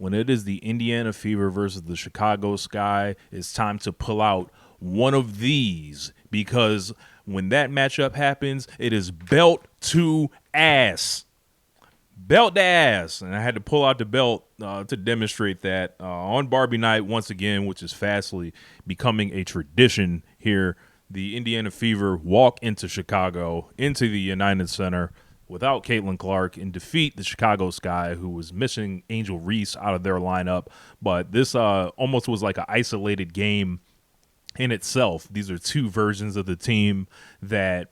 When it is the Indiana Fever versus the Chicago Sky, it's time to pull out one of these because when that matchup happens, it is belt to ass. Belt to ass. And I had to pull out the belt to demonstrate that on Barbie Night once again, which is fastly becoming a tradition here. The Indiana Fever walk into Chicago, into the United Center, without Caitlin Clark and defeat the Chicago Sky, who was missing Angel Reese out of their lineup. But this almost was like an isolated game in itself. These are two versions of the team that,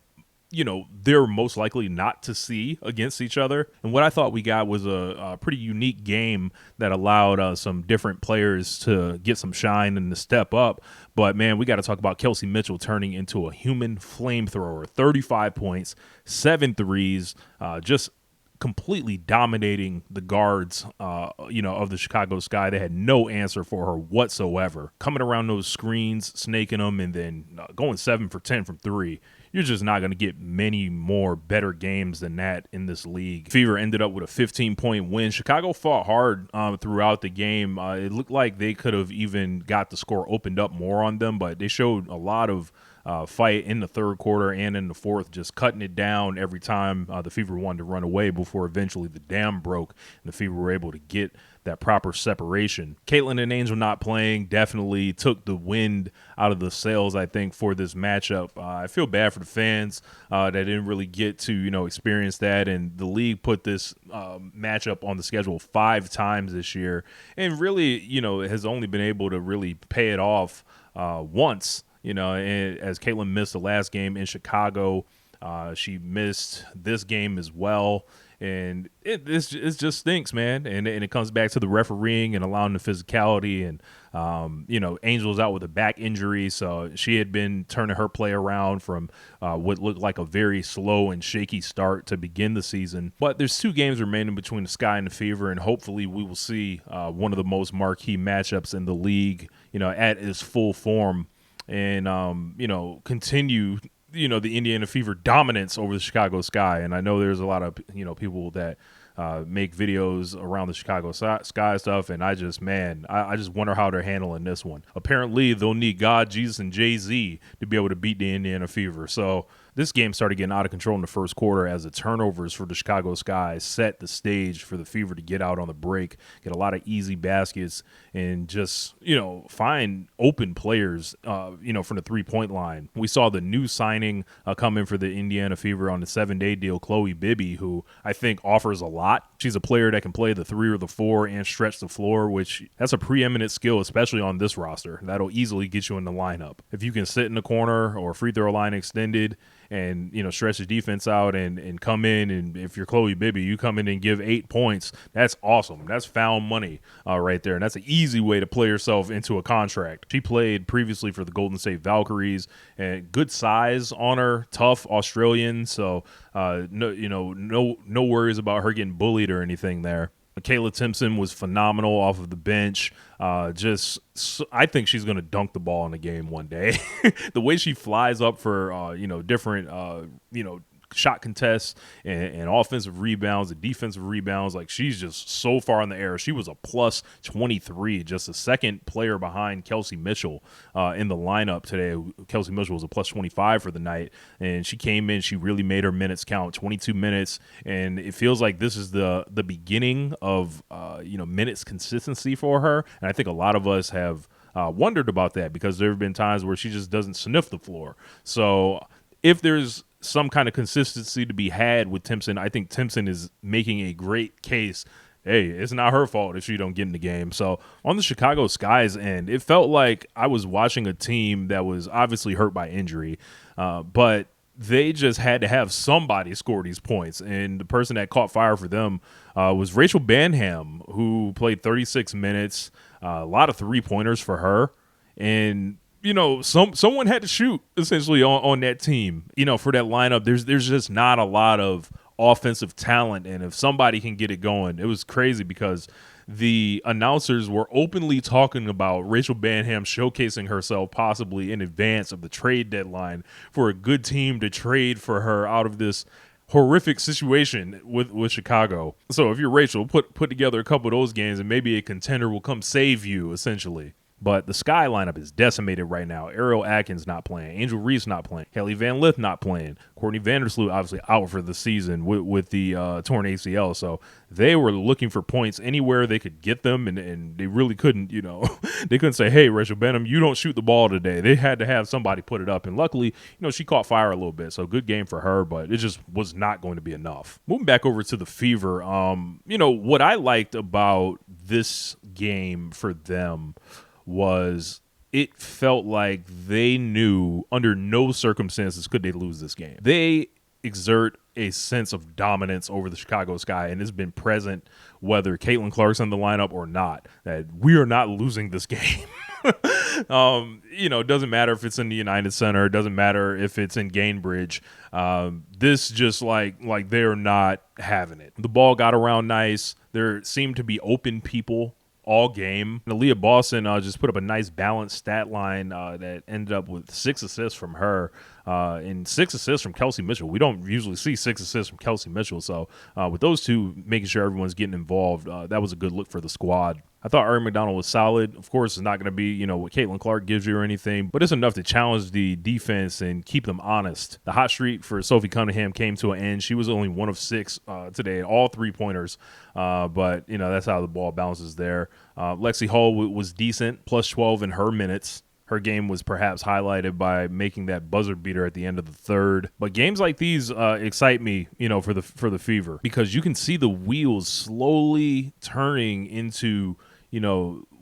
you know, they're most likely not to see against each other. And what I thought we got was a pretty unique game that allowed some different players to get some shine and to step up. But, man, we got to talk about Kelsey Mitchell turning into a human flamethrower. 35 points, 7 threes, just completely dominating the guards, of the Chicago Sky. They had no answer for her whatsoever. Coming around those screens, snaking them, and then going 7 for 10 from three. You're just not going to get many more better games than that in this league. Fever ended up with a 15-point win. Chicago fought hard throughout the game. It looked like they could have even got the score opened up more on them, but they showed a lot of fight in the third quarter and in the fourth, just cutting it down every time the Fever wanted to run away before eventually the dam broke and the Fever were able to get that proper separation. Caitlin and Angel not playing definitely took the wind out of the sails, I think, for this matchup. I feel bad for the fans that didn't really get to, experience that. And the league put this matchup on the schedule 5 times this year and really, has only been able to really pay it off once. And as Caitlin missed the last game in Chicago, she missed this game as well. And it just stinks, man. And it comes back to the refereeing and allowing the physicality. And, Angel's out with a back injury. So she had been turning her play around from what looked like a very slow and shaky start to begin the season. But there's 2 games remaining between the Sky and the Fever. And hopefully we will see one of the most marquee matchups in the league, at its full form. And, continue, the Indiana Fever dominance over the Chicago Sky. And I know there's a lot of, people that make videos around the Chicago Sky stuff. And I just wonder how they're handling this one. Apparently, they'll need God, Jesus, and Jay-Z to be able to beat the Indiana Fever. So this game started getting out of control in the first quarter as the turnovers for the Chicago Sky set the stage for the Fever to get out on the break, get a lot of easy baskets, and just, find open players, from the three-point line. We saw the new signing come in for the Indiana Fever on the 7-day deal, Chloe Bibby, who I think offers a lot. She's a player that can play the 3 or the 4 and stretch the floor, which that's a preeminent skill, especially on this roster. That'll easily get you in the lineup. If you can sit in the corner or free throw line extended and, stretch the defense out and come in, and if you're Chloe Bibby, you come in and give 8 points, that's awesome. That's found money right there, and that's an easy way to play yourself into a contract. She played previously for the Golden State Valkyries, and good size on her, tough Australian, so no worries about her getting bullied or anything there. Kayla Timpson was phenomenal off of the bench. I think she's going to dunk the ball in the game one day. The way she flies up for, different, shot contests and offensive rebounds and defensive rebounds. Like, she's just so far in the air. She was a plus 23, just a second player behind Kelsey Mitchell in the lineup today. Kelsey Mitchell was a plus 25 for the night, and she came in. She really made her minutes count, 22 minutes, and it feels like this is the beginning of, minutes consistency for her, and I think a lot of us have wondered about that because there have been times where she just doesn't sniff the floor. So if there's some kind of consistency to be had with Timpson, I think Timpson is making a great case. Hey, it's not her fault if she don't get in the game. So on the Chicago Sky's end, it felt like I was watching a team that was obviously hurt by injury, but they just had to have somebody score these points. And the person that caught fire for them was Rachel Banham, who played 36 minutes, a lot of three-pointers for her. And someone had to shoot essentially on that team. For that lineup, there's just not a lot of offensive talent, and if somebody can get it going, it was crazy because the announcers were openly talking about Rachel Banham showcasing herself possibly in advance of the trade deadline for a good team to trade for her out of this horrific situation with Chicago. So if you're Rachel, put together a couple of those games and maybe a contender will come save you, essentially. But the Sky lineup is decimated right now. Ariel Atkins not playing. Angel Reese not playing. Haley Van Lith not playing. Courtney Vandersloot obviously out for the season with the torn ACL. So they were looking for points anywhere they could get them, and they really couldn't, they couldn't say, hey, Rachel Benham, you don't shoot the ball today. They had to have somebody put it up. And luckily, she caught fire a little bit. So good game for her, but it just was not going to be enough. Moving back over to the Fever, what I liked about this game for them was it felt like they knew under no circumstances could they lose this game. They exert a sense of dominance over the Chicago Sky, and it's been present whether Caitlin Clark's in the lineup or not, that we are not losing this game. It doesn't matter if it's in the United Center. It doesn't matter if it's in Gainbridge. This just like they're not having it. The ball got around nice. There seemed to be open people all game. Aaliyah Boston just put up a nice balanced stat line that ended up with 6 assists from her and 6 assists from Kelsey Mitchell. We don't usually see 6 assists from Kelsey Mitchell. So with those two, making sure everyone's getting involved, that was a good look for the squad. I thought Ari McDonald was solid. Of course, it's not going to be, what Caitlin Clark gives you or anything, but it's enough to challenge the defense and keep them honest. The hot streak for Sophie Cunningham came to an end. She was only 1 of 6 today, all 3-pointers, but, that's how the ball bounces there. Lexi Hull was decent, plus 12 in her minutes. Her game was perhaps highlighted by making that buzzer beater at the end of the third. But games like these excite me, for the Fever, because you can see the wheels slowly turning into,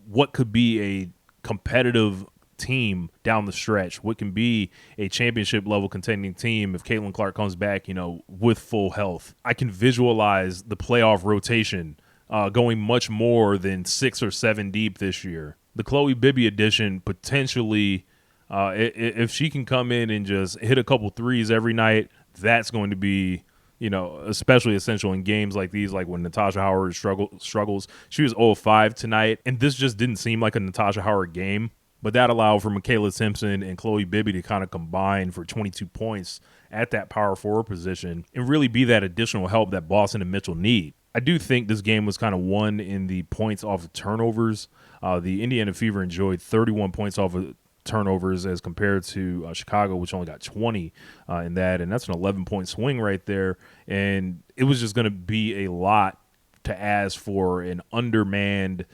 what could be a competitive team down the stretch, what can be a championship level contending team if Caitlin Clark comes back, with full health. I can visualize the playoff rotation going much more than 6 or 7 deep this year. The Chloe Bibby edition potentially, if she can come in and just hit a couple threes every night, that's going to be, especially essential in games like these, like when Natasha Howard struggles. She was 0-5 tonight, and this just didn't seem like a Natasha Howard game. But that allowed for Michaela Simpson and Chloe Bibby to kind of combine for 22 points at that power forward position and really be that additional help that Boston and Mitchell need. I do think this game was kind of won in the points off of turnovers. The Indiana Fever enjoyed 31 points off of turnovers as compared to Chicago, which only got 20 in that, and that's an 11-point swing right there. And it was just going to be a lot to ask for an undermanned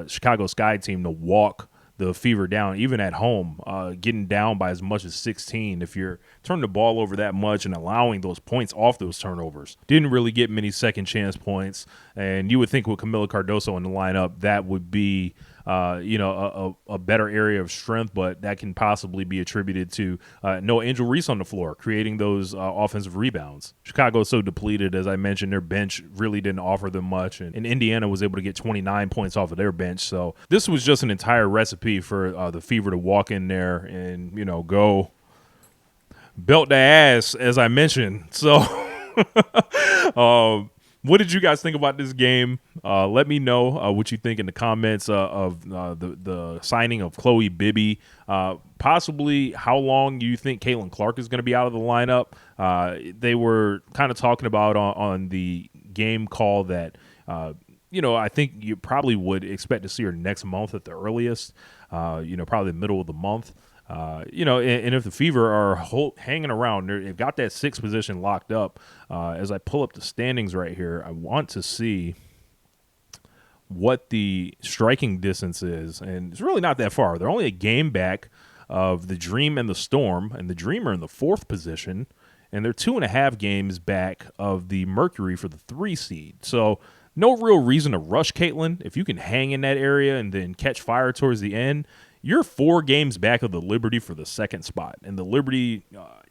Chicago Sky team to walk the Fever down, even at home, getting down by as much as 16. If you're turning the ball over that much and allowing those points off those turnovers, didn't really get many second chance points. And you would think with Camila Cardoso in the lineup, that would be a better area of strength, but that can possibly be attributed to no Angel Reese on the floor, creating those offensive rebounds. Chicago is so depleted, as I mentioned, their bench really didn't offer them much, and Indiana was able to get 29 points off of their bench. So this was just an entire recipe for the Fever to walk in there and, go belt the ass, as I mentioned. So what did you guys think about this game? Let me know what you think in the comments of the signing of Chloe Bibby. Possibly how long you think Caitlin Clark is going to be out of the lineup. They were kind of talking about on the game call that, I think you probably would expect to see her next month at the earliest, probably the middle of the month. And if the Fever are hanging around, they've got that 6th position locked up. As I pull up the standings right here, I want to see what the striking distance is, and it's really not that far. They're only a game back of the Dream and the Storm, and the Dream are in the 4th position, and they're 2.5 games back of the Mercury for the 3 seed. So no real reason to rush Caitlin. If you can hang in that area and then catch fire towards the end, you're 4 games back of the Liberty for the 2nd spot. And the Liberty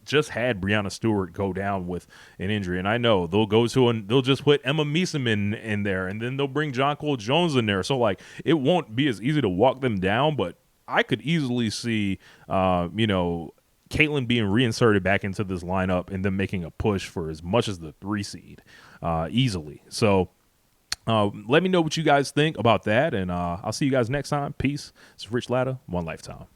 just had Brianna Stewart go down with an injury. And I know they'll just put Emma Meeseman in there, and then they'll bring John Cole Jones in there. So, it won't be as easy to walk them down, but I could easily see, Caitlin being reinserted back into this lineup and then making a push for as much as the 3 seed easily. So, let me know what you guys think about that, and I'll see you guys next time. Peace. It's Rich Latta, One Lifetime.